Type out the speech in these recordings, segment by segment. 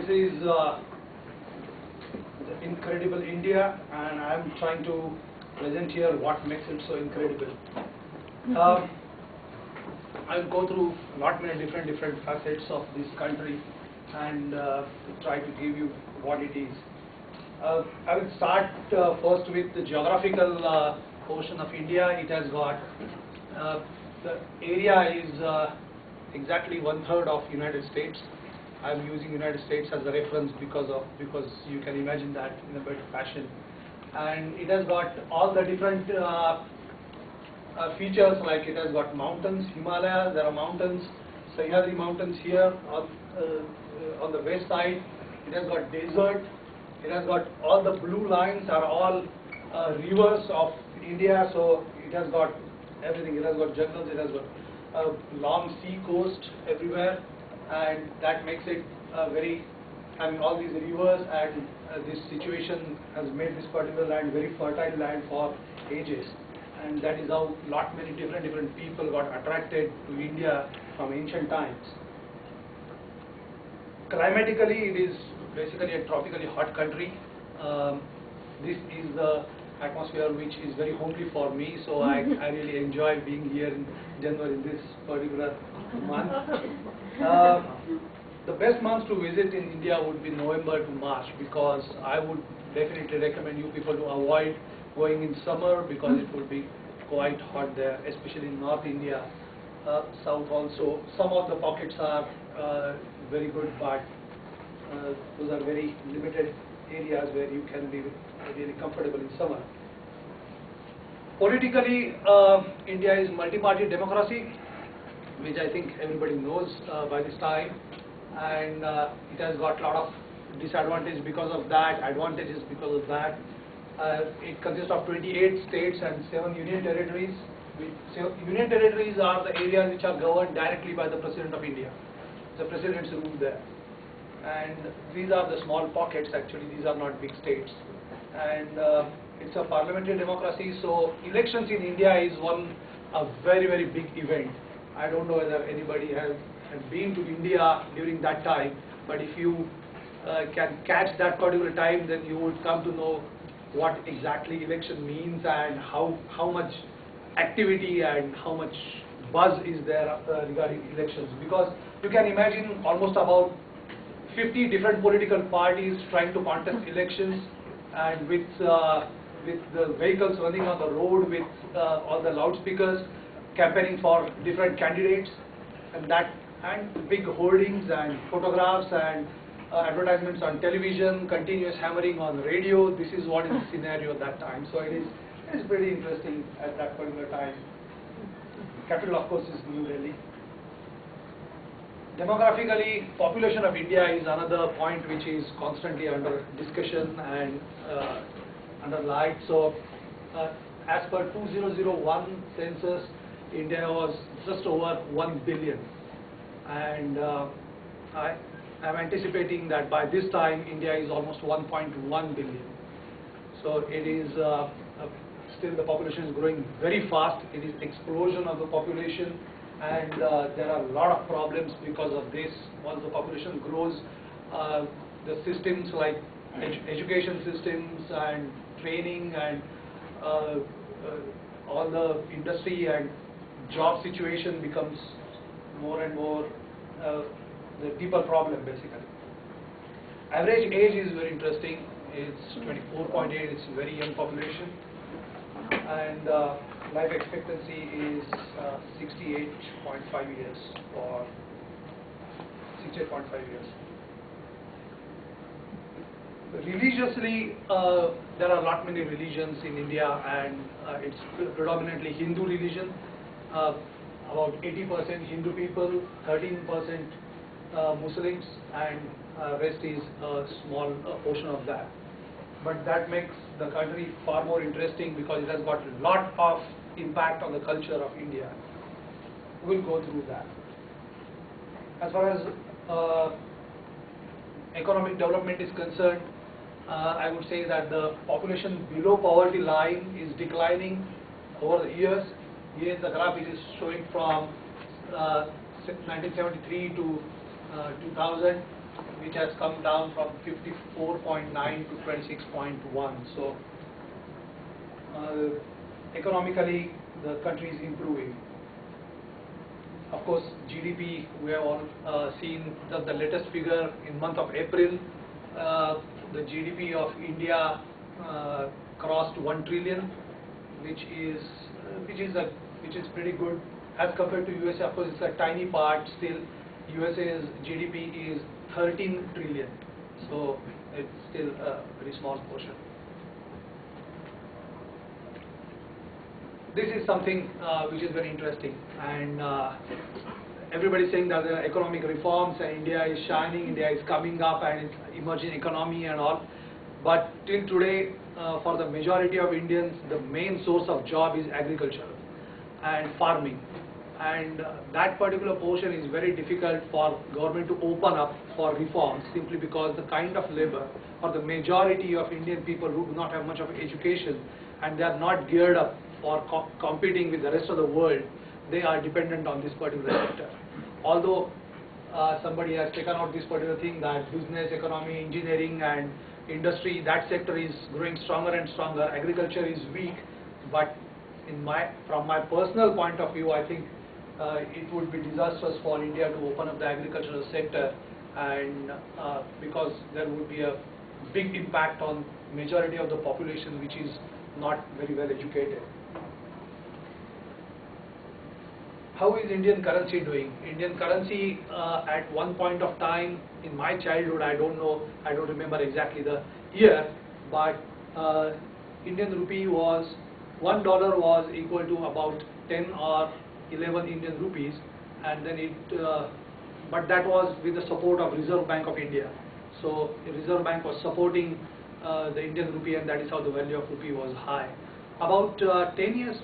This is the incredible India, and I am trying to present here what makes it so incredible. I'll go through a lot many different facets of this country and try to give you what it is. I will start first with the geographical portion of India. It has got the area is exactly 1/3 of United States. I'm using United States as a reference because you can imagine that in a better fashion. And it has got all the different features, like it has got mountains, Himalayas, there are mountains, Sahyadri mountains here on the west side. It has got desert. It has got all the blue lines are all rivers of India, so it has got everything. It has got jungles, it has got a long sea coast everywhere, and that makes it very, having all these rivers, and this situation has made this particular land very fertile land for ages, and that is how many different people got attracted to India from ancient times. Climatically, it is basically a tropically hot country. This is the atmosphere which is very homely for me, so I really enjoy being here in January in this particular month. The best months to visit in India would be November to March, because I would definitely recommend you people to avoid going in summer, because it would be quite hot there, especially in North India. South also, some of the pockets are very good, but those are very limited areas where you can be really comfortable in summer. Politically, India is multi-party democracy, which I think everybody knows by this time, and it has got a lot of disadvantages because of that, advantages because of that. It consists of 28 states and 7 union territories. Union territories are the areas which are governed directly by the President of India. The President's rule there. And these are the small pockets, actually, these are not big states. And it's a parliamentary democracy, so elections in India is a very big event. I don't know whether anybody has been to India during that time, but if you can catch that particular time, then you would come to know what exactly election means and how much activity and how much buzz is there regarding elections. Because you can imagine almost about 50 different political parties trying to contest elections, and with the vehicles running on the road with all the loudspeakers, campaigning for different candidates, and big hoardings and photographs and advertisements on television, continuous hammering on radio. This is what is the scenario at that time. So it is pretty interesting at that particular time. Capital, of course, is New Delhi. Demographically, population of India is another point which is constantly under discussion and under light. So, as per 2001 census, India was just over 1 billion, and I am anticipating that by this time India is almost 1.1 billion. So it is still the population is growing very fast. It is explosion of the population. And there are a lot of problems because of this. Once the population grows, the systems like education systems and training and all the industry and job situation becomes more and more the deeper problem, basically. Average age is very interesting. It's 24.8. It's a very young population. And life expectancy is 68.5 years, or 68.5 years. Religiously, there are many religions in India, and it's predominantly Hindu religion. About 80% Hindu people, 13% Muslims, and rest is a small portion of that. But that makes the country far more interesting because it has got a lot of impact on the culture of India. We'll go through that. As far as economic development is concerned, I would say that the population below poverty line is declining over the years. Here in the graph it is showing from 1973 to 2000. which has come down from 54.9 to 26.1. So economically, the country is improving. Of course, GDP, we have all seen the latest figure in month of April. The GDP of India crossed 1 trillion, which is pretty good as compared to USA. Of course, it's a tiny part still. USA's GDP is 13 trillion, so it's still a very small portion. This is something which is very interesting, and everybody is saying that the economic reforms and India is shining, India is coming up, and it's emerging economy and all. But till today, for the majority of Indians, the main source of job is agriculture and farming, and that particular portion is very difficult for government to open up for reforms, simply because the kind of labor for the majority of Indian people who do not have much of education, and they are not geared up for competing with the rest of the world, they are dependent on this particular sector. Although somebody has taken out this particular thing that business, economy, engineering and industry, that sector is growing stronger and stronger, agriculture is weak, but from my personal point of view, I think it would be disastrous for India to open up the agricultural sector, and because there would be a big impact on majority of the population which is not very well educated. How is Indian currency doing? Indian currency at one point of time in my childhood, I don't know, I don't remember exactly the year, but Indian rupee was, $1 was equal to about 10 or 11 Indian rupees, and then but that was with the support of Reserve Bank of India. So the Reserve Bank was supporting the Indian rupee, and that is how the value of rupee was high. About 10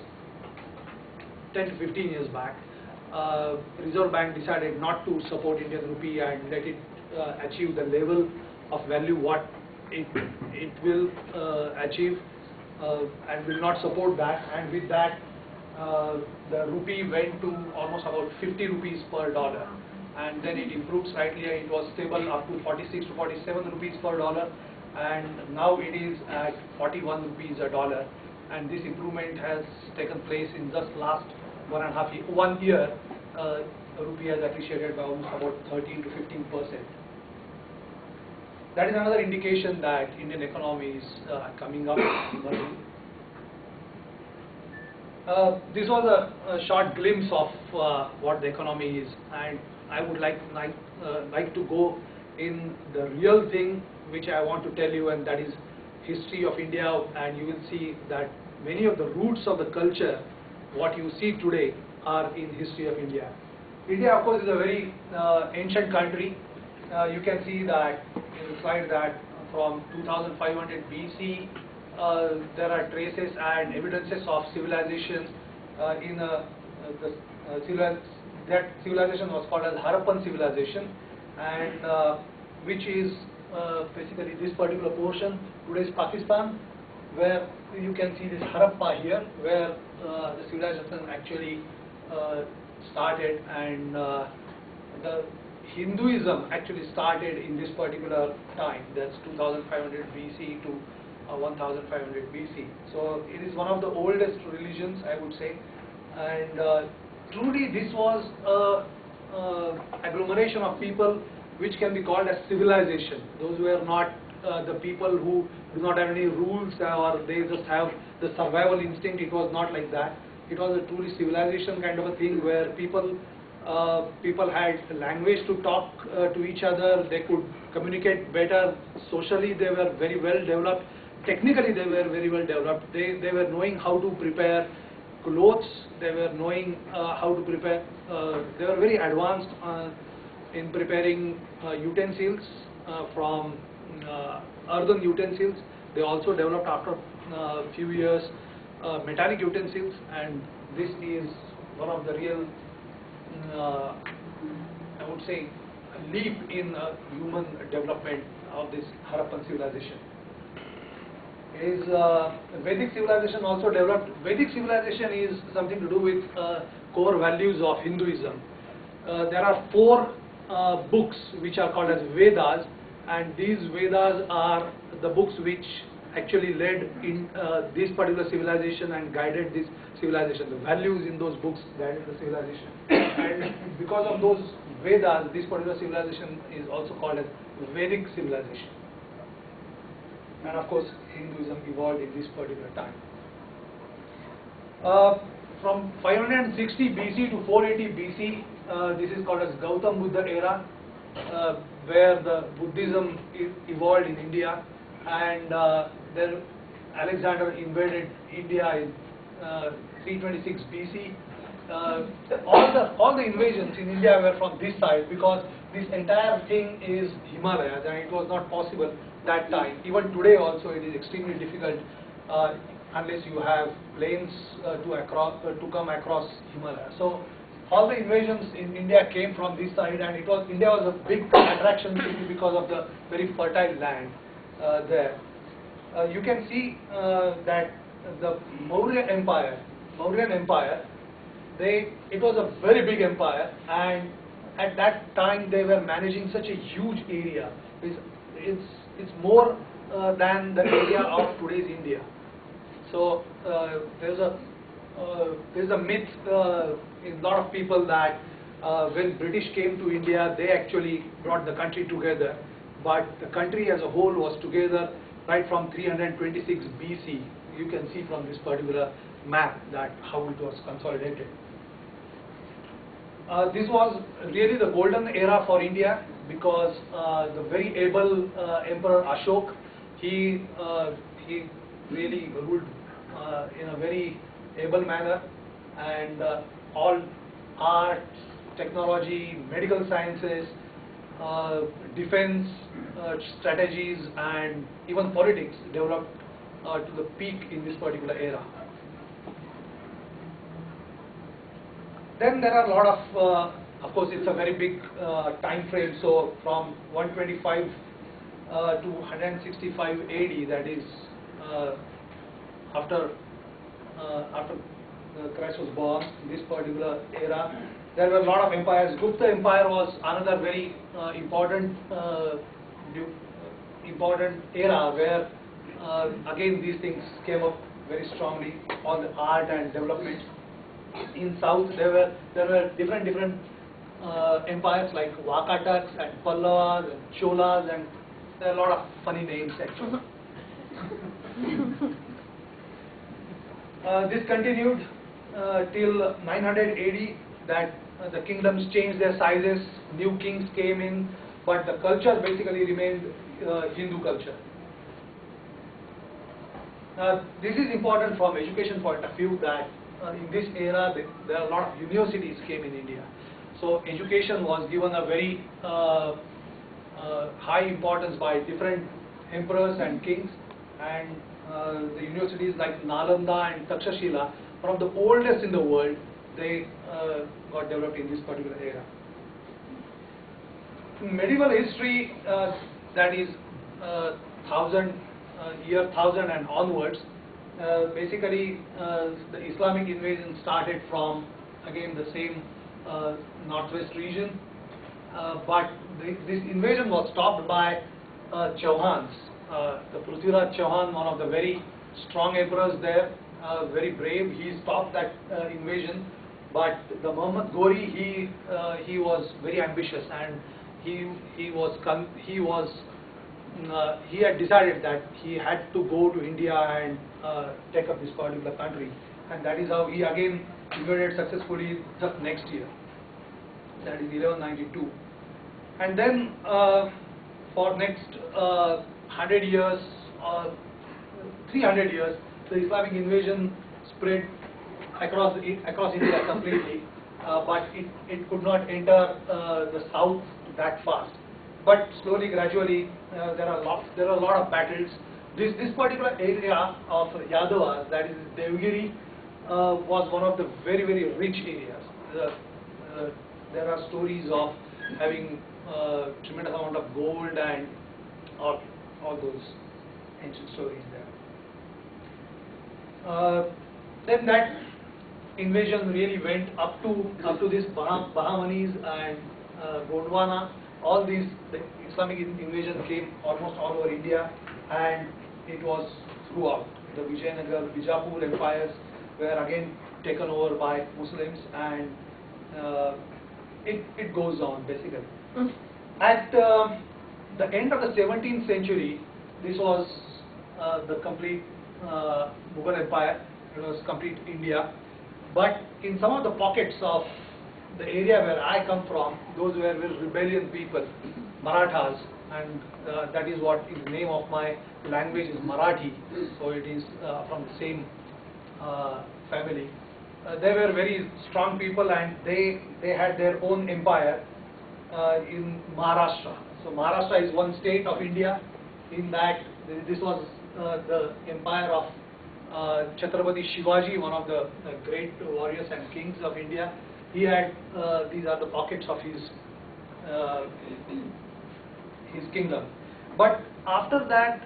to 15 years back, Reserve Bank decided not to support Indian rupee and let it achieve the level of value what it will achieve, and will not support that, and with that the rupee went to almost about 50 rupees per dollar, and then it improved slightly, and it was stable up to 46 to 47 rupees per dollar, and now it is at 41 rupees a dollar, and this improvement has taken place in just last 1 year. Rupee has appreciated by almost about 13 to 15%. That is another indication that Indian economy is coming up. This was a short glimpse of what the economy is, and I would like to go in the real thing which I want to tell you, and that is history of India, and you will see that many of the roots of the culture, what you see today, are in history of India. India, of course, is a very ancient country. You can see that in the slide that from 2500 BC, there are traces and evidences of civilization that civilization was called as Harappan civilization, and which is basically this particular portion, today's Pakistan, where you can see this Harappa here, where the civilization actually started, and the Hinduism actually started in this particular time, that's 2500 BC to 1500 BC. So it is one of the oldest religions, I would say, and truly this was an agglomeration of people which can be called as civilization. Those were not the people who do not have any rules, or they just have the survival instinct. It was not like that. It was a truly civilization kind of a thing, where people had language to talk to each other. They could communicate better. Socially, they were very well developed. Technically, they were very well developed. They were knowing how to prepare clothes. They were knowing how to prepare. They were very advanced in preparing utensils from earthen utensils. They also developed after a few years metallic utensils, and this is one of the real, I would say, a leap in human development of this Harappan civilization. Is Vedic civilization also developed? Vedic civilization is something to do with core values of Hinduism. There are 4 books which are called as Vedas, and these Vedas are the books which actually led in this particular civilization and guided this civilization. The values in those books guided the civilization, and because of those Vedas, this particular civilization is also called as Vedic civilization. And of course, Hinduism evolved in this particular time. From 560 BC to 480 BC, this is called as Gautam Buddha era, where the Buddhism evolved in India, and then Alexander invaded India in 326 BC. All the invasions in India were from this side, because this entire thing is Himalayas, and it was not possible that time. Even today also it is extremely difficult unless you have planes to come across Himalaya. So all the invasions in India came from this side, and India was a big attraction simply because of the very fertile land there. You can see that the Mauryan Empire, it was a very big empire, and at that time they were managing such a huge area. It's more than the area of today's India. So there's a myth in a lot of people that when British came to India, they actually brought the country together. But the country as a whole was together right from 326 BC. You can see from this particular map that how it was consolidated. This was really the golden era for India, because the very able Emperor Ashok, he really ruled in a very able manner, and all arts, technology, medical sciences, defense strategies, and even politics developed to the peak in this particular era. Then there are a lot of course it's a very big time frame, so from 125 to 165 AD, that is after Christ was born, in this particular era, there were a lot of empires. Gupta Empire was another very important era where again these things came up very strongly, all the art and development. In south there were different empires like Vakataks and Pallavas and Cholas, and there are a lot of funny names actually. This continued till 900 AD, that the kingdoms changed their sizes, new kings came in, but the culture basically remained Hindu culture. This is important from education point of view, that in this era there are a lot of universities came in India. So education was given a very high importance by different emperors and kings, and the universities like Nalanda and Takshashila, one of the oldest in the world, they got developed in this particular era. In medieval history, that is year 1000 and onwards, basically the Islamic invasion started from again the same northwest region, but this invasion was stopped by Chauhans. The Prithviraj Chauhan, one of the very strong emperors there, very brave. He stopped that invasion, but the Muhammad Ghori, he was very ambitious, and he had decided that he had to go to India and take up this particular country, and that is how he again invaded successfully just next year, that is 1192. And then for next 100 years, 300 years, the Islamic invasion spread across India completely, but it could not enter the south that fast. But slowly, gradually, there are a lot of battles. This particular area of Yadavas, that is Devgiri, was one of the very rich areas. There are stories of having tremendous amount of gold and all those ancient stories there. Then that invasion really went up to this Bahamanis and Gondwana, all these, the Islamic invasion came almost all over India, and it was throughout. The Vijayanagar, Bijapur empires were again taken over by Muslims, and it goes on basically. At the end of the 17th century, this was the complete Mughal empire. It was complete India. But in some of the pockets of the area where I come from, those were rebellion people, Marathas, and that is what is the name of my language is Marathi. So it is from the same family. They were very strong people, and they had their own empire in Maharashtra. So Maharashtra is one state of India. In that, this was the empire of Chhatrapati Shivaji, one of the great warriors and kings of India. He had these are the pockets of his kingdom. But after that,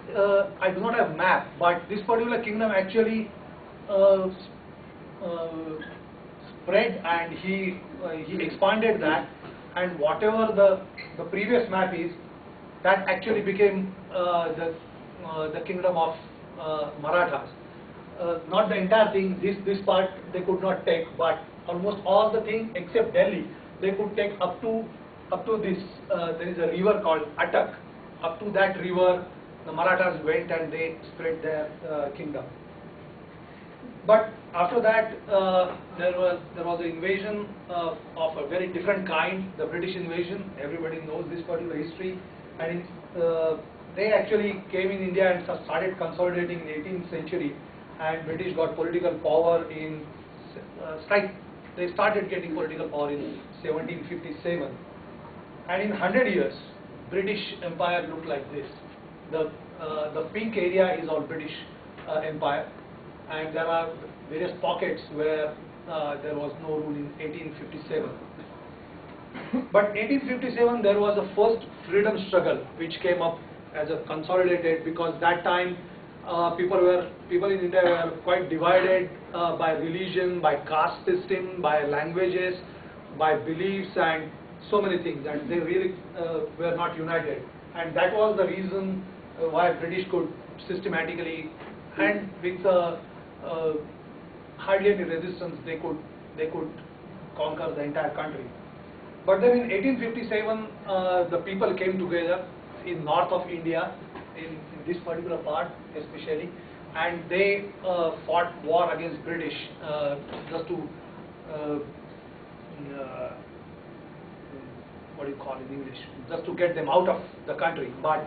I do not have map. But this particular kingdom actually spread, and he expanded that, and whatever the previous map is, that actually became the kingdom of Marathas. Not the entire thing. This part they could not take, but almost all the thing except Delhi they could take up to this. There is a river called Attak. Up to that river, the Marathas went and they spread their kingdom. But after that, there was an invasion of a very different kind, the British invasion. Everybody knows this particular history, and they actually came in India and started consolidating in the 18th century, and British got political power in they started getting political power in 1757, and in 100 years, British Empire looked like this. The pink area is all British Empire, and there are various pockets where there was no rule in 1857. But 1857 there was a first freedom struggle which came up as a consolidated, because that time people in India were quite divided by religion, by caste system, by languages, by beliefs, and so many things, and they really were not united. And that was the reason why British could systematically, and with hardly any resistance, they could conquer the entire country. But then in 1857, the people came together in north of India, in this particular part especially, and they fought war against British just to what do you call in English? Just to get them out of the country. But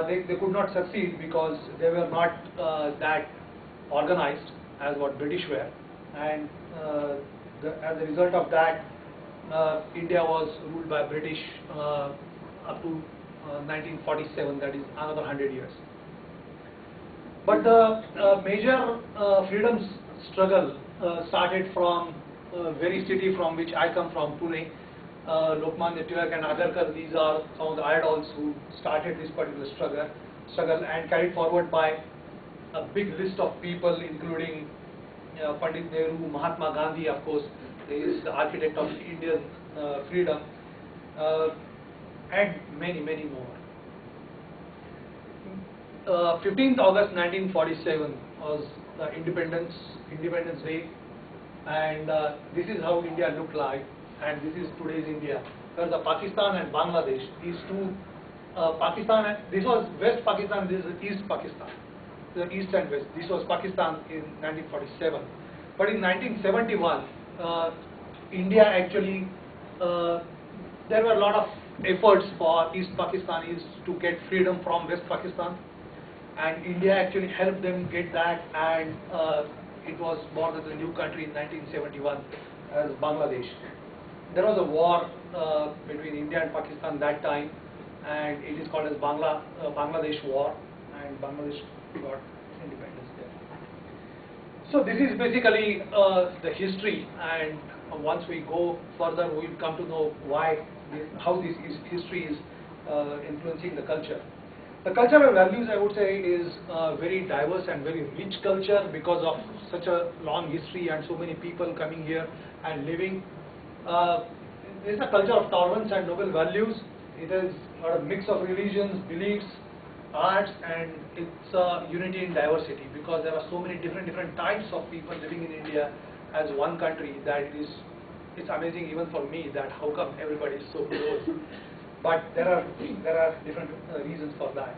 they could not succeed because they were not that organized as what British were, and as a result of that, India was ruled by British up to 1947, that is another 100 years. But the major freedom struggle started from very city from which I come from, Pune. Lokmanya Tilak and Agarkar, these are some of the idols who started this particular struggle and carried forward by a big list of people, including Pandit Nehru, Mahatma Gandhi, of course, he is the architect of Indian freedom, and many, many more. 15th August 1947 was the Independence Day, and this is how India looked like, and this is today's India. There's the Pakistan and Bangladesh. These two, Pakistan, this was West Pakistan, this is East Pakistan. The East and West. This was Pakistan in 1947. But in 1971, India actually, there were a lot of efforts for East Pakistanis to get freedom from West Pakistan, and India actually helped them get that, and it was born as a new country in 1971 as Bangladesh. There was a war between India and Pakistan that time, and it is called as Bangladesh War, and Bangladesh got independence there. So this is basically the history, and once we go further, we will come to know how this history is influencing the culture. The cultural values, I would say, is very diverse and very rich culture because of such a long history and so many people coming here and living. it's a culture of tolerance and noble values. It is a mix of religions, beliefs, arts, and it's a unity in diversity, because there are so many different types of people living in India as one country that it's amazing even for me that how come everybody is so close. But there are different reasons for that.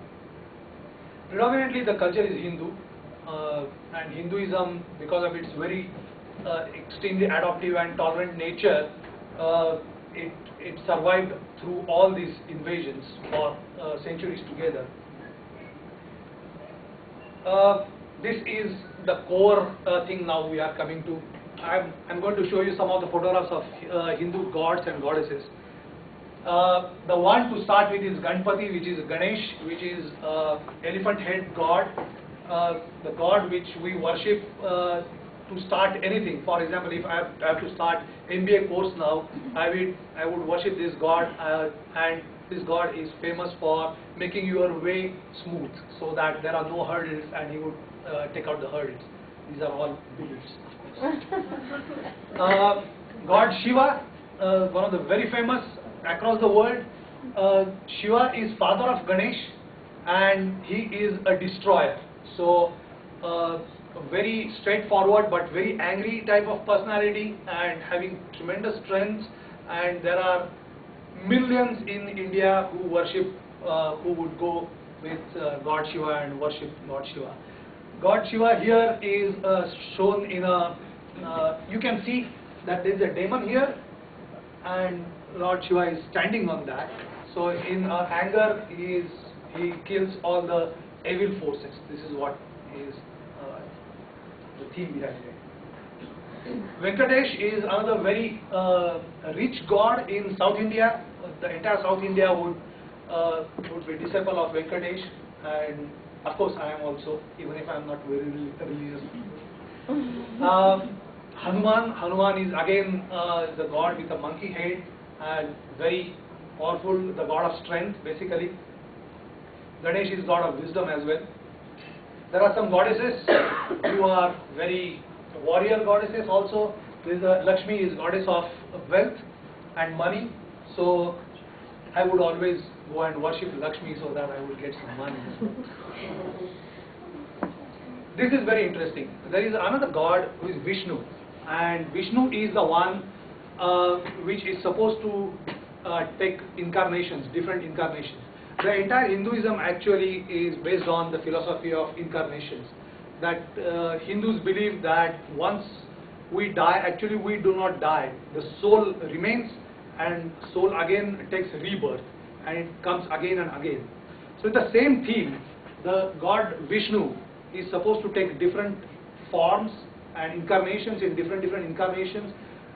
Predominantly the culture is Hindu, and Hinduism, because of its very extremely adaptive and tolerant nature, it survived through all these invasions for centuries together. This is the core thing now we are coming to. I'm going to show you some of the photographs of Hindu gods and goddesses. The one to start with is Ganpati, which is Ganesh, which is elephant head god, the god which we worship to start anything. For example, if I have to start MBA course now, I would worship this god, and this god is famous for making your way smooth, so that there are no hurdles, and he would take out the hurdles. These are all beliefs, of course. God Shiva, one of the very famous across the world. Shiva is father of Ganesh, and he is a destroyer. So a very straightforward but very angry type of personality, and having tremendous strength. And there are millions in India who worship, who would go with God Shiva and worship God Shiva. God Shiva here is shown in a, you can see that there is a demon here, and Lord Shiva is standing on that. So in anger, he kills all the evil forces. This is what is the theme behind it. Venkatesh is another very rich god in South India. The entire South India would be disciple of Venkatesh, and of course I am also, even if I am not very religious. Hanuman is again the god with a monkey head, and very powerful, the god of strength basically. Ganesh is god of wisdom as well. There are some goddesses who are very warrior goddesses also. Lakshmi is goddess of wealth and money, so I would always go and worship Lakshmi so that I would get some money. This is very interesting. There is another god who is Vishnu, and Vishnu is the one which is supposed to take incarnations, different incarnations. The entire Hinduism actually is based on the philosophy of incarnations. That Hindus believe that once we die, actually we do not die. The soul remains, and soul again takes rebirth, and it comes again and again. So with the same theme, the god Vishnu is supposed to take different forms and incarnations in different incarnations.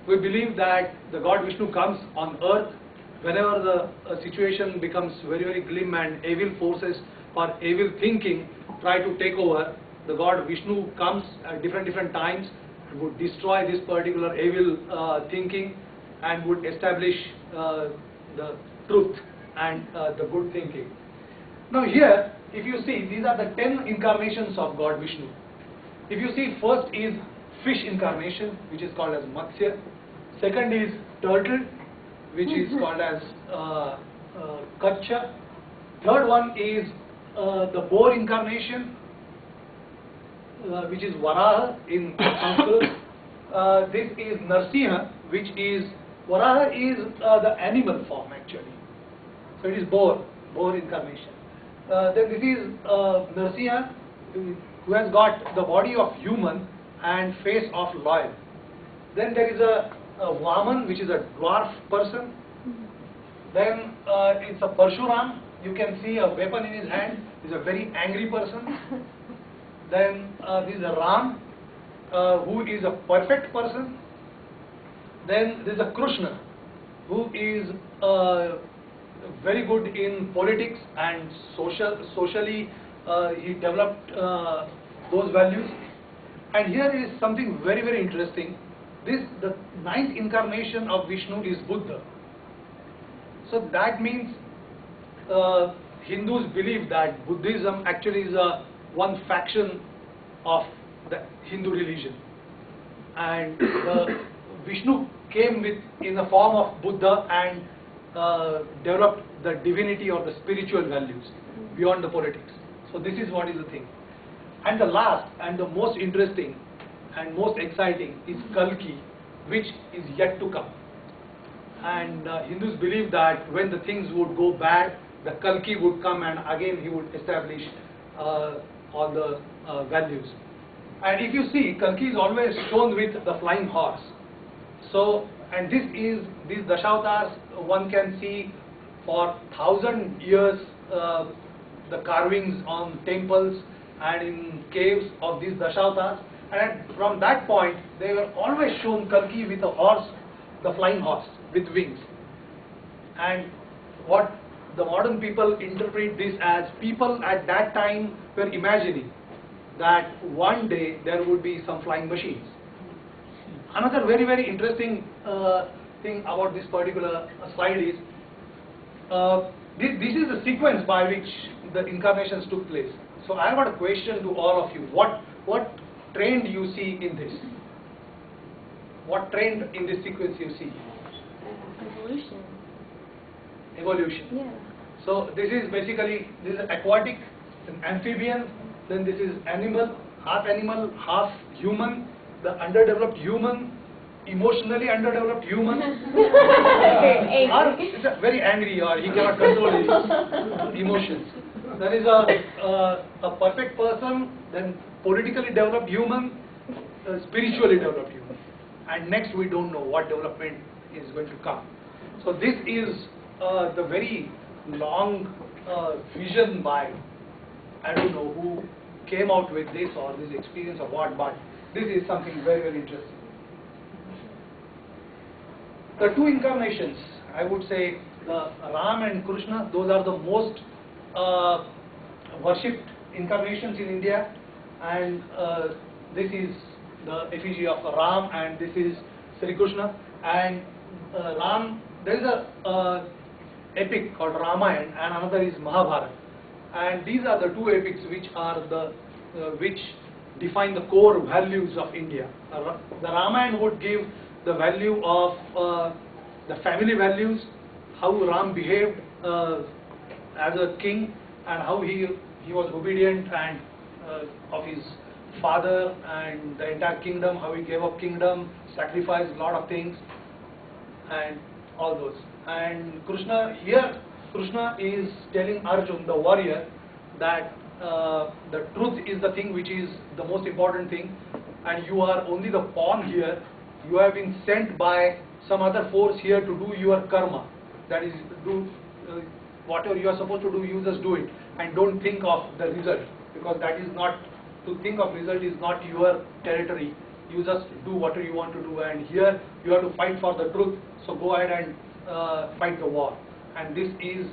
We believe that the god Vishnu comes on earth whenever the situation becomes very grim and evil forces or evil thinking try to take over. The god Vishnu comes at different times and would destroy this particular evil thinking, and would establish the truth and the good thinking. Now here, if you see, these are the 10 incarnations of God Vishnu. If you see, first is fish incarnation, which is called as Matsya. Second is turtle, which is called as Kacha. Third one is the boar incarnation, which is Varaha in Sanskrit. This is Narsimha, which is, Varaha is the animal form actually. So it is boar incarnation. Then this is Narsimha, who has got the body of human and face of lion. Then there is a Vaman, which is a dwarf person. Then it's a Parshuram. You can see a weapon in his hand. He's a very angry person. Then this is a Ram, who is a perfect person. Then there is a Krishna, who is very good in politics and socially. He developed those values. And here is something very interesting. The 9th incarnation of Vishnu is Buddha. So that means Hindus believe that Buddhism actually is one faction of the Hindu religion, and Vishnu came with in the form of Buddha and developed the divinity or the spiritual values beyond the politics. So this is what is the thing. And the last and the most interesting and most exciting is Kalki, which is yet to come. And Hindus believe that when the things would go bad, the Kalki would come and again he would establish all the values. And if you see, Kalki is always shown with the flying horse. So, and these Dashavatars one can see for 1,000 years the carvings on temples and in caves of these Dashavatars. And from that point, they were always shown Kalki with a horse, the flying horse with wings. And what the modern people interpret this as, people at that time were imagining that one day there would be some flying machines. Another very, very interesting thing about this particular slide is, this is the sequence by which the incarnations took place. So I have got a question to all of you. What trend you see in this? What trend in this sequence you see? Evolution. Evolution. Yeah. So this is basically, this is aquatic, an amphibian, then this is animal, half human, the underdeveloped human, emotionally underdeveloped human. Or it's a very angry, or he cannot control his emotions. There is a perfect person, then politically developed human, spiritually developed human. And next we don't know what development is going to come. So this is the very long vision by, I don't know who came out with this or this experience or what, but this is something very, very interesting. The two incarnations, I would say, the Ram and Krishna, those are the most worshipped incarnations in India, and this is the effigy of Ram and this is Sri Krishna. And Ram, there is a epic called Ramayana and another is Mahabharata, and these are the two epics which are the which define the core values of India. The Ramayana would give the value of the family values, how Ram behaved as a king and how he was obedient and of his father and the entire kingdom, how he gave up kingdom, sacrificed a lot of things and all those. And Krishna, here Krishna is telling Arjun, the warrior, that the truth is the thing which is the most important thing, and you are only the pawn here. You have been sent by some other force here to do your karma, that is, do whatever you are supposed to do, you just do it and don't think of the result, because that is not, to think of result is not your territory. You just do whatever you want to do, and here you have to fight for the truth, so go ahead and fight the war. And this is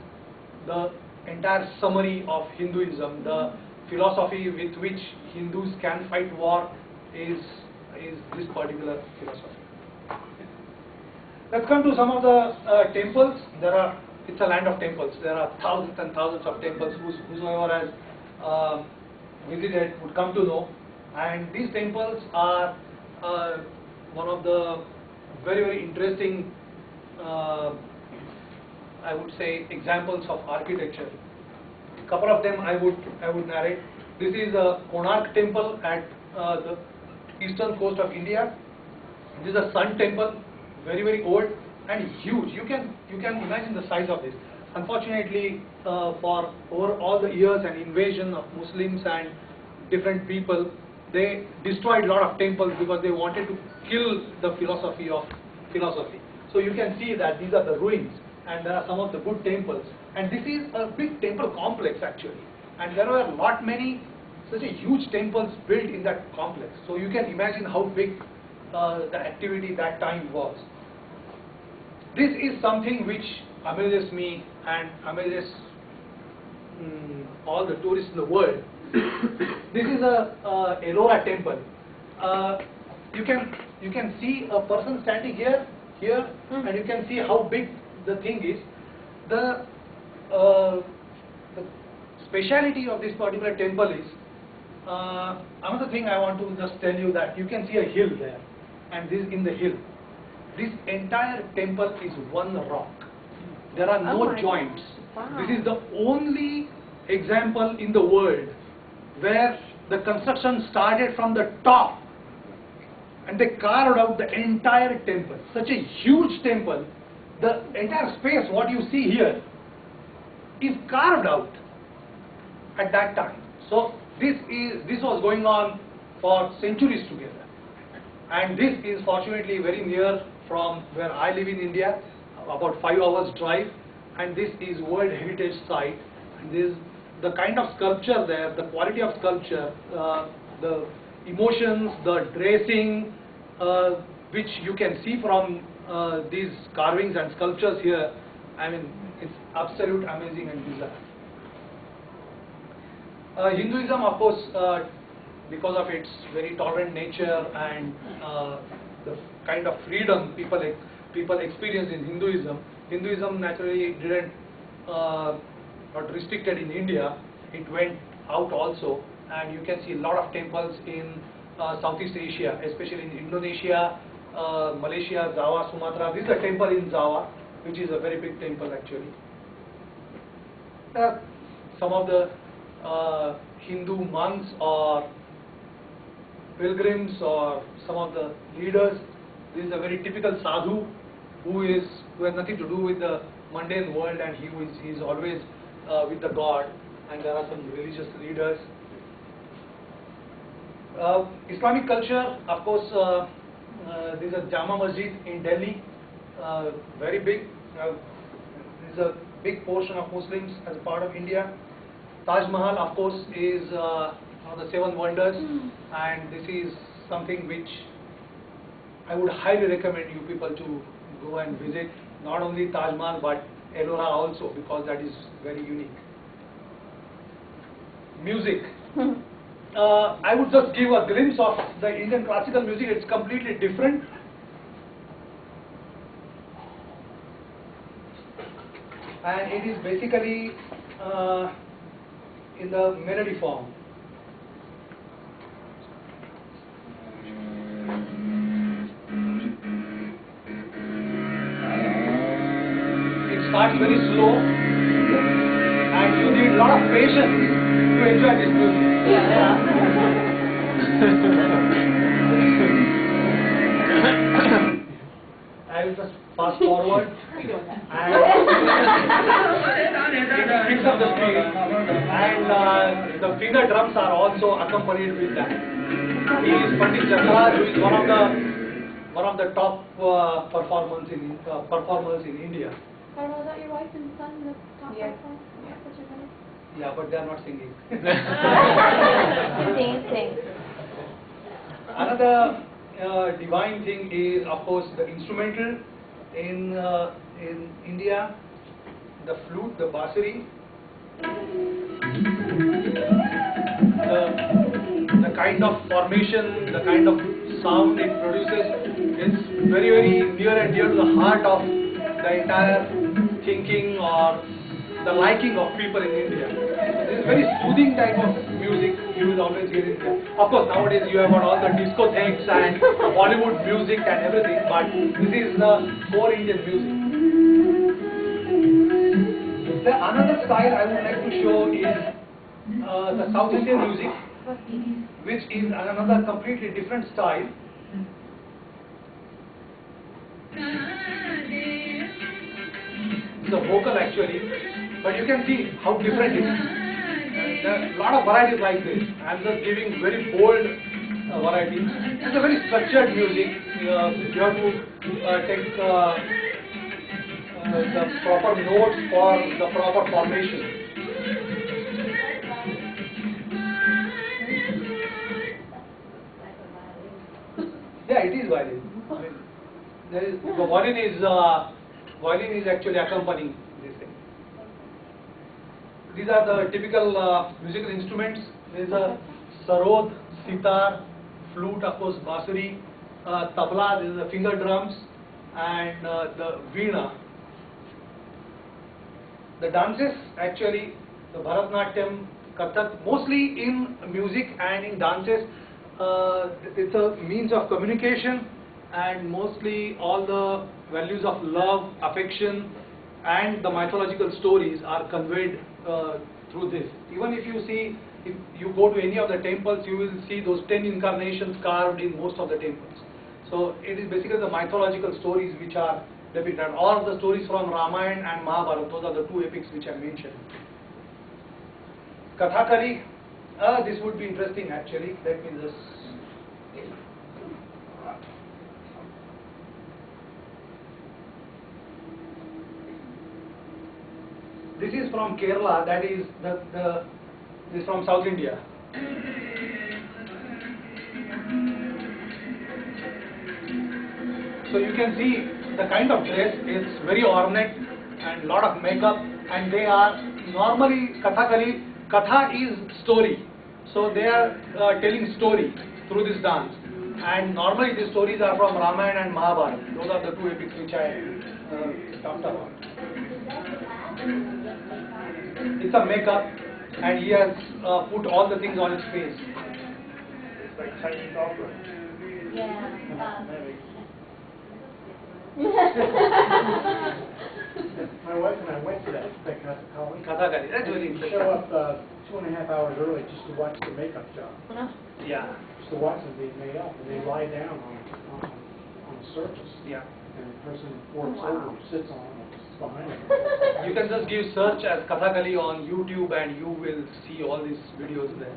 the entire summary of Hinduism. The philosophy with which Hindus can fight war is this particular philosophy. Let's come to some of the temples. It's a land of temples. There are thousands and thousands of temples. Whosoever has visited would come to know. And these temples are one of the very, very interesting, I would say, examples of architecture. A couple of them I would narrate. This is a Konark temple at the eastern coast of India. This is a Sun temple, very, very old and huge. You can imagine the size of this. Unfortunately, for over all the years and invasion of Muslims and different people, they destroyed a lot of temples because they wanted to kill the philosophy of philosophy. So you can see that these are the ruins, and there are some of the good temples. And this is a big temple complex actually. And there were such a huge temples built in that complex. So you can imagine how big the activity that time was. This is something which amazes me and amazes all the tourists in the world. This is a Ellora temple. You can see a person standing here, and you can see how big the thing is. The speciality of this particular temple is, another thing I want to just tell you, that you can see a hill there, and this is in the hill. This entire temple is one rock. There are Oh no my joints. God. This is the only example in the world where the construction started from the top and they carved out the entire temple. Such a huge temple, the entire space what you see here is carved out at that time. So this was going on for centuries together. And this is fortunately very near from where I live in India, about 5 hours drive, and this is World Heritage Site. And this the kind of sculpture there, the quality of sculpture, the emotions, the dressing, which you can see from these carvings and sculptures here. I mean, it's absolute amazing and bizarre. Hinduism, of course, because of its very tolerant nature and the kind of freedom people experience in Hinduism, Hinduism naturally didn't not restricted in India. It went out also, and you can see a lot of temples in Southeast Asia, especially in Indonesia, Malaysia, Java, Sumatra. This is a temple in Java, which is a very big temple actually. Some of the Hindu monks or pilgrims or some of the leaders. This is a very typical sadhu who has nothing to do with the mundane world, and he is always with the God. And there are some religious leaders. Islamic culture, of course, there is a Jama Masjid in Delhi, very big. There is a big portion of Muslims as a part of India. Taj Mahal, of course, is one of the 7 wonders, and this is something which I would highly recommend you people to go and visit. Not only Taj Mahal but Ellora also, because that is very unique. Music. I would just give a glimpse of the Indian classical music. It's completely different. And it is basically in the melody form. It starts very slow, and you need a lot of patience to enjoy this music. I will just fast forward and it picks up the speed, and the finger drums are also accompanied with that. He is Pandit Jagraj, who is one of the top performers in India. I know that your wife and son, the top Yeah. performers. What's your name? Yeah, but they are not singing. Dancing. Another divine thing is, of course, the instrumental in India, the flute, the bansuri, the kind of formation, the kind of sound it produces is very, very near and dear to the heart of the entire thinking or the liking of people in India. This is very soothing type of music you will always hear in India. Of course, nowadays you have got all the discotheques and Bollywood music and everything, but this is the core Indian music. The another style I would like to show is the South Indian music, which is another completely different style. It's a vocal actually, but you can see how different it is. There are a lot of varieties like this. I'm just giving very bold varieties. It's a very structured music. You have to take the proper notes for the proper formation. Yeah, it is violin. I mean, the violin is actually accompanying this thing. These are the typical musical instruments. There is a sarod, sitar, flute, of course, bansuri, tabla, this is the finger drums, and the veena. The dances, actually, the Bharatnatyam, Kathak, mostly in music and in dances, it's a means of communication and mostly all the values of love, affection, and the mythological stories are conveyed through this. Even if you see, if you go to any of the temples, you will see those 10 incarnations carved in most of the temples. So it is basically the mythological stories which are depicted, or the stories from Ramayana and Mahabharata. Those are the two epics which I mentioned. Kathakali, this would be interesting actually. Let me just. This is from Kerala, that is this is from South India. So you can see the kind of dress is very ornate and lot of makeup, and they are normally Kathakali. Katha is story, so they are telling story through this dance, and normally these stories are from Ramayana and Mahabharata. Those are the two epics which I talked about. It's a makeup, and he has put all the things on his face. It's like Chinese opera. Yeah. My wife and I went to that Kathakali. Kathakali, that's very We interesting. show up 2.5 hours early just to watch the makeup job, Yeah, just to watch them being made up, and they lie down on the surface, yeah. and the person walks over, sits on it, and sits behind them. You can just give search as Kathakali on YouTube and you will see all these videos there.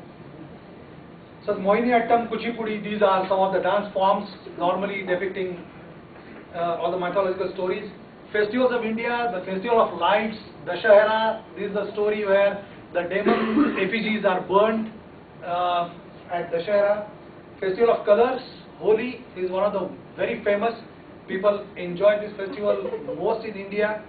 So Mohiniyattam, Kuchipudi, these are some of the dance forms normally depicting all the mythological stories. Festivals of India, the festival of lights, Dashahara, this is the story where the demon effigies are burned at Dashahara. Festival of colors, Holi is one of the very famous. People enjoy this festival most in India.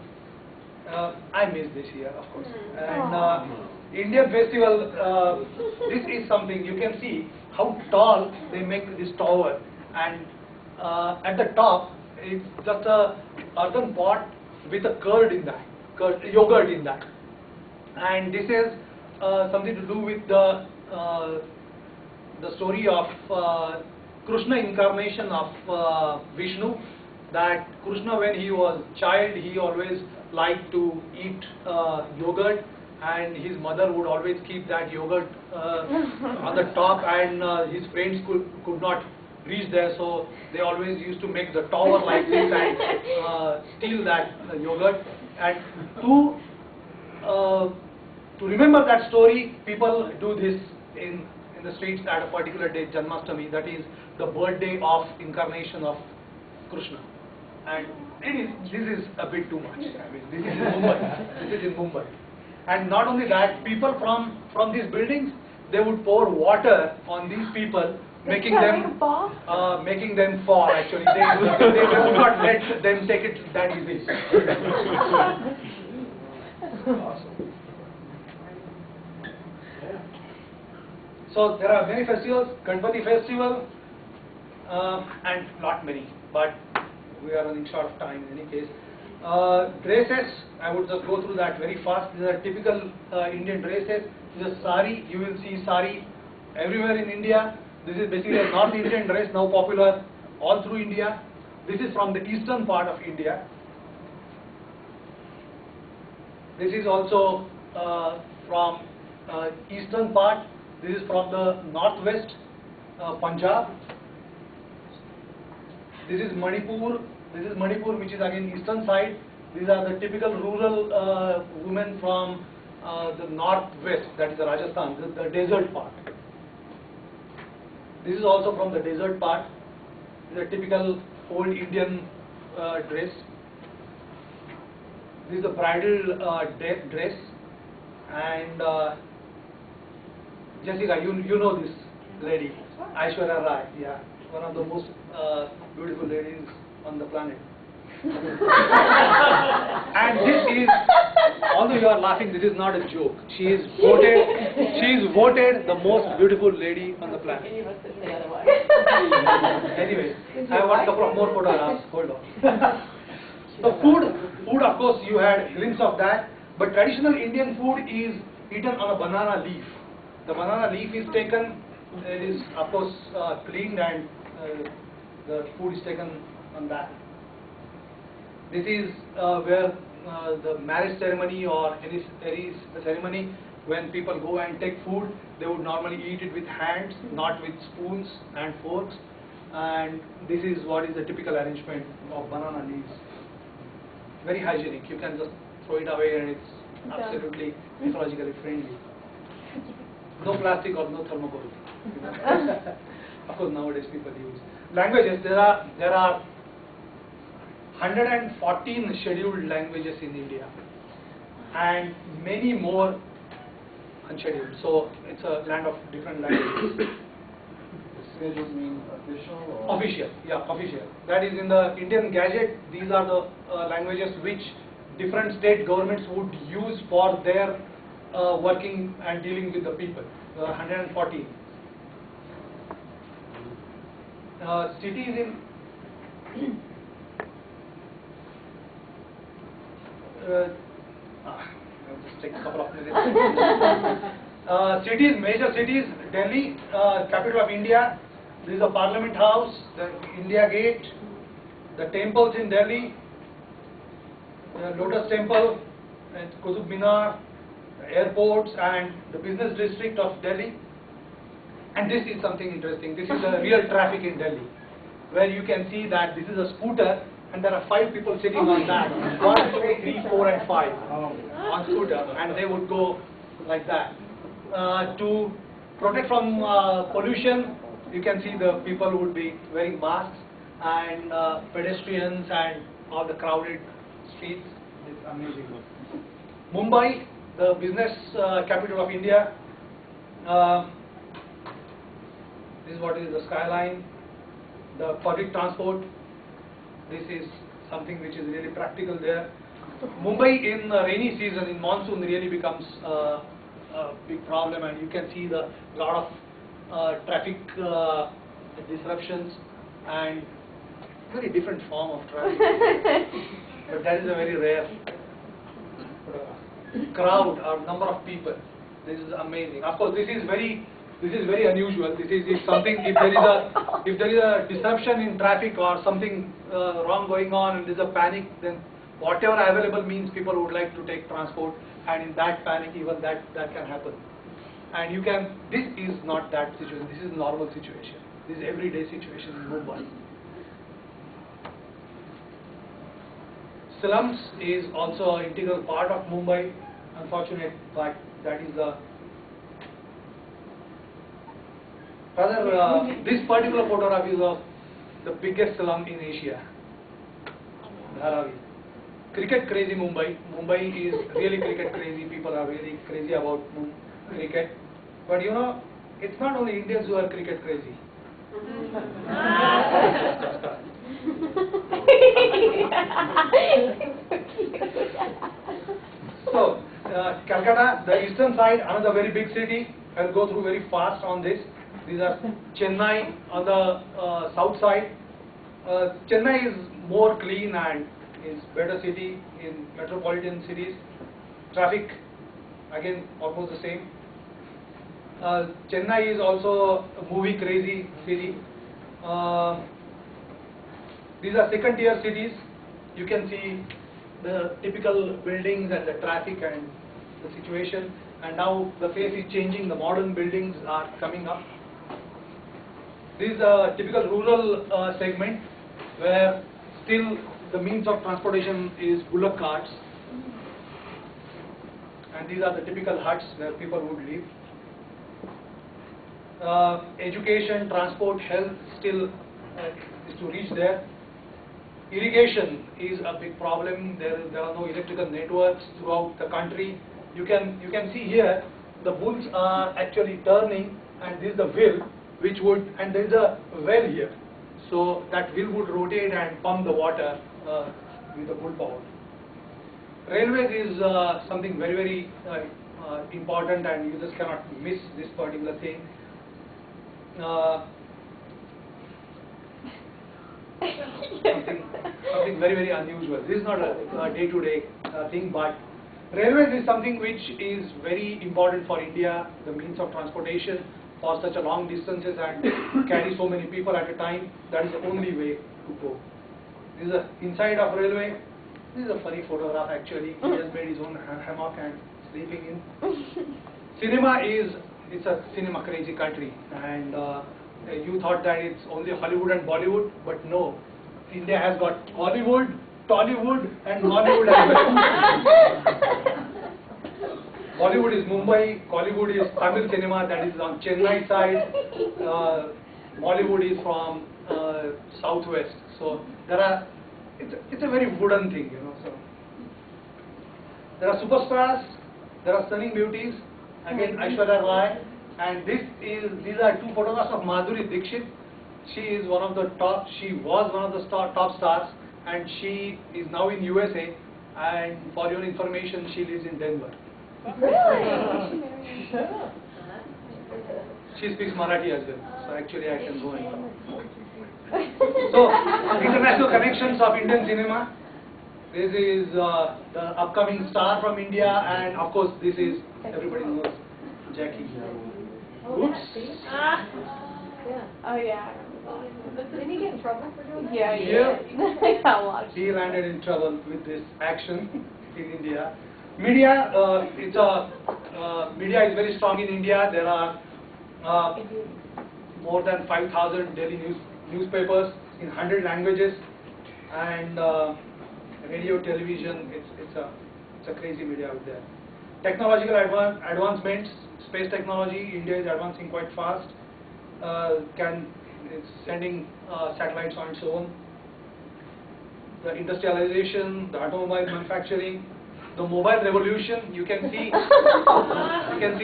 I miss this year, of course. And Indian festival, this is something you can see how tall they make this tower, and at the top it's just a earthen pot with a curd in that, yogurt in that, and this is something to do with the story of Krishna incarnation of Vishnu. That Krishna, when he was child, he always liked to eat yogurt, and his mother would always keep that yogurt on the top, and his friends could not reach there, so they always used to make the tower like this and steal that yogurt. And to remember that story, people do this in the streets at a particular day, Janmashtami, that is the birthday of incarnation of Krishna. And this is a bit too much. I mean, this is in Mumbai. This is in Mumbai. And not only that, people from these buildings, they would pour water on these people, making them fall. Actually, they would not let them take it that easy. Awesome. So there are many festivals, Ganpati festival, and not many, but we are running short of time in any case. Dresses, I would just go through that very fast. These are typical Indian dresses. This is sari. You will see sari everywhere in India. This is basically a North Indian dress, now popular all through India. This is from the eastern part of India. This is also from eastern part. This is from the northwest, Punjab. This is Manipur. This is Manipur, which is again eastern side. These are the typical rural women from the northwest, that is Rajasthan, the desert part. This is also from the desert part. This is a typical old Indian dress. This is the bridal dress, and Jessica, you know this lady, Aishwarya Rai, yeah, one of the most beautiful ladies on the planet. And this is, although you are laughing, this is not a joke. She is voted the most beautiful lady on the planet. Anyway, I have a couple of more photographs. Hold on. So food of course you had glimpse of that, but traditional Indian food is eaten on a banana leaf. The banana leaf is taken, it is of course cleaned and The food is taken on that. This is where the marriage ceremony or any ceremony, when people go and take food, they would normally eat it with hands, not with spoons and forks. And this is what is the typical arrangement of banana leaves. Very hygienic. You can just throw it away and it's absolutely ecologically friendly. No plastic or no thermocol. Of course, nowadays people use languages. There are 114 scheduled languages in India, and many more unscheduled. So it's a land of different languages. Scheduled mean official or? Official, yeah, official. That is in the Indian Gazette. These are the languages which different state governments would use for their working and dealing with the people. 114. Cities in I'll just take a couple of minutes. Cities, major cities: Delhi, capital of India. This is the Parliament House, the India Gate, the temples in Delhi, the Lotus Temple, and Qutub Minar, the airports, and the business district of Delhi. And this is something interesting. This is the real traffic in Delhi, where you can see that this is a scooter, and there are 5 people sitting on that. 1, 2, 3, 4, and 5 on scooter, and they would go like that. To protect from pollution, you can see the people would be wearing masks, and pedestrians and all the crowded streets. It's amazing. Mumbai, the business capital of India. This is what is the skyline. The public transport. This is something which is really practical there. Mumbai in rainy season, in monsoon, really becomes a big problem, and you can see the lot of traffic disruptions and very different form of traffic. But that is a very rare crowd or number of people. This is amazing. Of course, this is very unusual. This is if there is a disruption in traffic or something wrong going on and there is a panic, then whatever available means people would like to take transport, and in that panic even that can happen. And you can, this is not that situation. This is normal situation. This is everyday situation in Mumbai. Slums is also an integral part of Mumbai. Unfortunate, but that is the rather. This particular photograph is of the biggest slum in Asia, Dharavi. Cricket crazy Mumbai. Mumbai is really cricket crazy. People are really crazy about cricket. But you know, it's not only Indians who are cricket crazy. So, Calcutta, the eastern side, another very big city. I'll go through very fast on this. These are Chennai on the south side. Chennai is more clean and is better city in metropolitan cities. Traffic, again, almost the same. Chennai is also a movie crazy city. These are second tier cities. You can see the typical buildings and the traffic and the situation. And now the face is changing. The modern buildings are coming up. This is a typical rural segment where still the means of transportation is bullock carts. And these are the typical huts where people would live. Education, transport, health still is to reach there. Irrigation is a big problem. There are no electrical networks throughout the country. You can see here the bulls are actually turning, and this is the wheel which would, and there is a well here. So that wheel would rotate and pump the water with the bull power. Railways is something very important, and you just cannot miss this particular thing. Something very unusual. This is not a day-to-day thing, but railways is something which is very important for India, the means of transportation. for such a long distances and carry so many people at a time. That is the only way to go. This is the inside of railway. This is a funny photograph actually. He has made his own hammock and sleeping in. Cinema it's a cinema crazy country, and you thought that it's only Hollywood and Bollywood, but no. India has got Hollywood, Tollywood and Mollywood as well. Bollywood is Mumbai, Kollywood is Tamil cinema, that is on Chennai side, Mollywood is from southwest. So it's a very wooden thing, you know. So there are superstars, there are stunning beauties. Again, Aishwarya Rai, and these are two photographs of Madhuri Dixit. She was one of the top stars, and she is now in USA. And for your information, she lives in Denver. Really? She speaks Marathi as well, so actually I can go and so, international connections of Indian cinema. This is the upcoming star from India, and of course this is, everybody knows, Jackie. Oops. Yeah. Oh yeah. Didn't he get in trouble for doing that? Yeah, Yeah. I got watched. He landed in trouble with this action in India. Media, media is very strong in India. There are more than 5,000 daily newspapers in 100 languages, and radio, television. It's a crazy media out there. Technological advancements, space technology. India is advancing quite fast. It's sending satellites on its own. The industrialization, the automobile manufacturing, the mobile revolution. You can see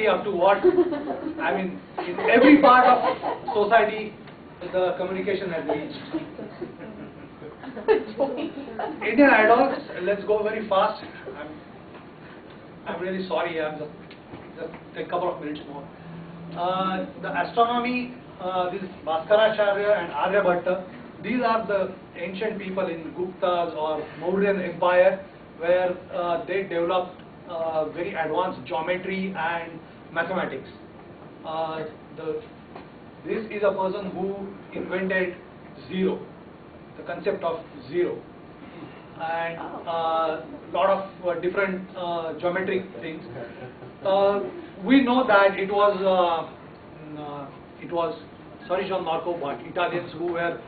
up to what, I mean, in every part of society, the communication has reached. Indian idols. Let's go very fast. I'm really sorry. I'm just take a couple of minutes more. The astronomy. This Bhaskaracharya and Aryabhatta. These are the ancient people in Gupta's or Mauryan Empire, where they developed very advanced geometry and mathematics. This is a person who invented zero, the concept of zero, and lot of different geometric things. We know that it was sorry, Jean Marco, but Italians who were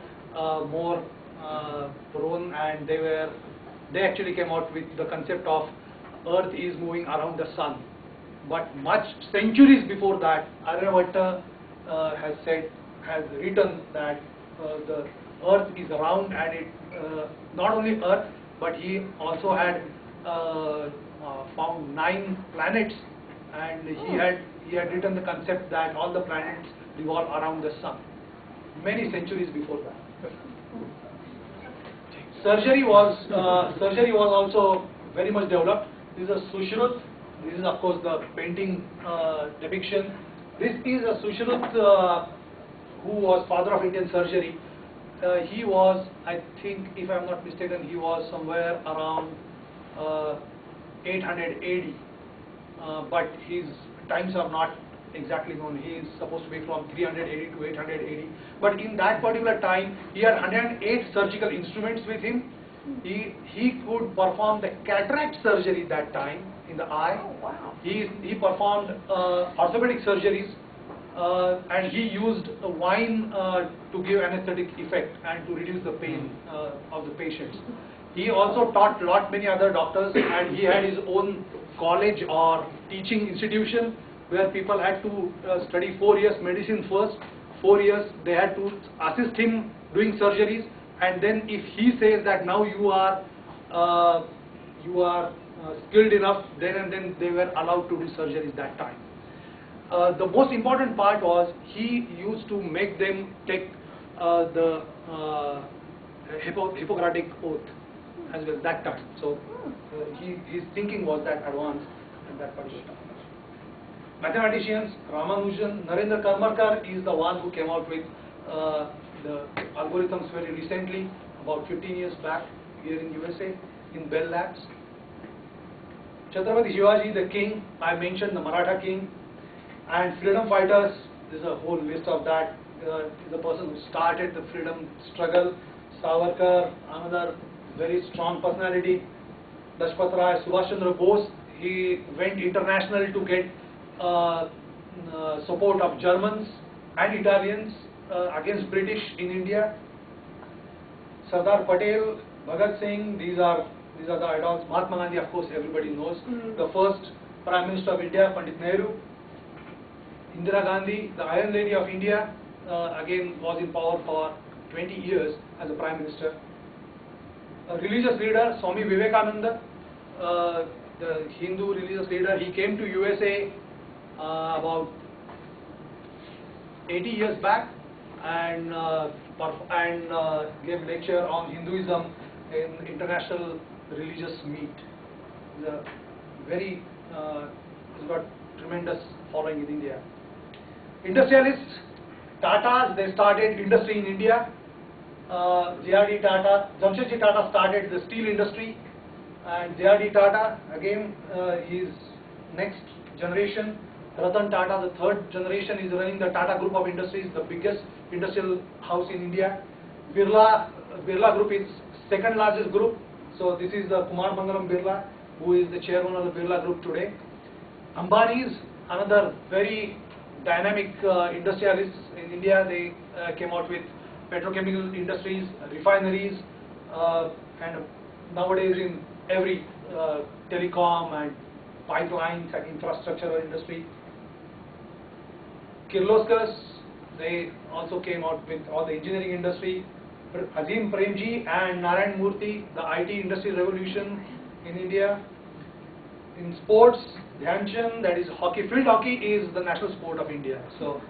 more prone, and they actually came out with the concept of Earth is moving around the sun. But much centuries before that, Aryabhatta has written that the Earth is round, and it not only Earth, but he also had found 9 planets, and he had written the concept that all the planets revolve around the sun, many centuries before that. Surgery was also very much developed. This is a Sushruta. This is of course the painting depiction. This is a Sushruta who was father of Indian surgery. He was, I think, if I am not mistaken, he was somewhere around 800 AD, but his times are not exactly known. He is supposed to be from 380 to 800 AD. But in that particular time, he had 108 surgical instruments with him. He could perform the cataract surgery that time in the eye. Oh, wow. He performed orthopedic surgeries, and he used wine to give anesthetic effect and to reduce the pain of the patients. He also taught many other doctors, and he had his own college or teaching institution where people had to study 4 years medicine first. 4 years they had to assist him doing surgeries, and then if he says that now you are skilled enough, then and then they were allowed to do surgeries that time. The most important part was he used to make them take the Hippocratic oath as well that time. So his thinking was that advanced at that particular time. Mathematicians, Ramanujan, Narendra Karmarkar is the one who came out with the algorithms very recently, about 15 years back here in USA, in Bell Labs. Chhatrapati Shivaji, the king, I mentioned the Maratha king, and freedom fighters there's a whole list of that. The person who started the freedom struggle, Savarkar, another very strong personality. Lajpat Rai, Subhash Chandra Bose, he went international to get support of Germans and Italians against British in India. Sardar Patel, Bhagat Singh, these are the idols. Mahatma Gandhi, of course, everybody knows. The first Prime Minister of India, Pandit Nehru. Indira Gandhi, the Iron Lady of India, again was in power for 20 years as a Prime Minister. A religious leader, Swami Vivekananda, the Hindu religious leader, he came to USA about 80 years back and gave lecture on Hinduism in international religious meet. He's a very, he's got tremendous following in India. Industrialists, Tatas, they started industry in India. J.R.D. Tata, Jamshedji Tata started the steel industry, and J.R.D. Tata, again, his next generation, Ratan Tata, the third generation, is running the Tata Group of Industries, the biggest industrial house in India. Birla Group is second largest group, so this is Kumar Mangalam Birla, who is the chairman of the Birla Group today. Ambani's another very dynamic industrialists in India. They came out with petrochemical industries, refineries, and nowadays in every telecom and pipelines and infrastructure industry. Kirloskars, they also came out with all the engineering industry. Azim Premji and Narayan Murthy, the IT industry revolution in India. In sports, Dhyan Chand, that is hockey. Field hockey is the national sport of India. So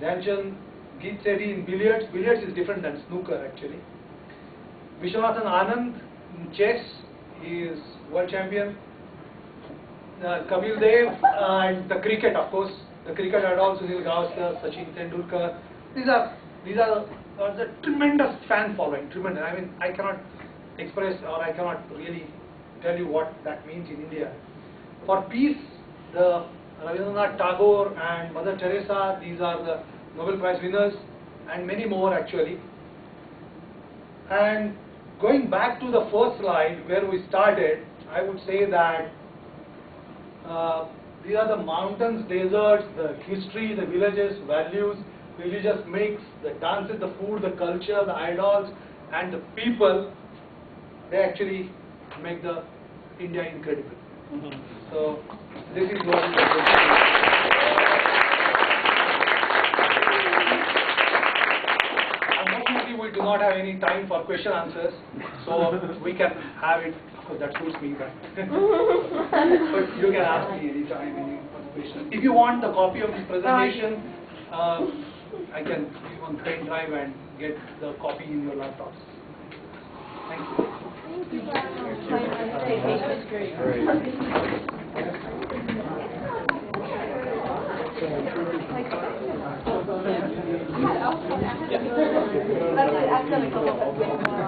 Dhyan Chand, Geet Sethi in billiards. Billiards is different than snooker actually. Vishwanathan Anand in chess, he is world champion. Kapil Dev and the cricket, of course, the cricket idols, Sunil Gavaskar, Sachin Tendulkar. These are the tremendous fan following. Tremendous. I mean, I cannot express or I cannot really tell you what that means in India. For peace, the Rabindranath Tagore and Mother Teresa, these are the Nobel Prize winners, and many more actually. And going back to the first slide where we started, I would say that these are the mountains, deserts, the history, the villages, values, religious mix, the dances, the food, the culture, the idols, and the people. They actually make the India incredible. So this is what we are. Unfortunately, we do not have any time for question answers, so we can have it. Of course, that suits me, but you can ask me anytime any question. If you want the copy of this presentation, I can give you one pen drive and get the copy in your laptops. Thank you. Thank you very much. My presentation is great. I've done a couple of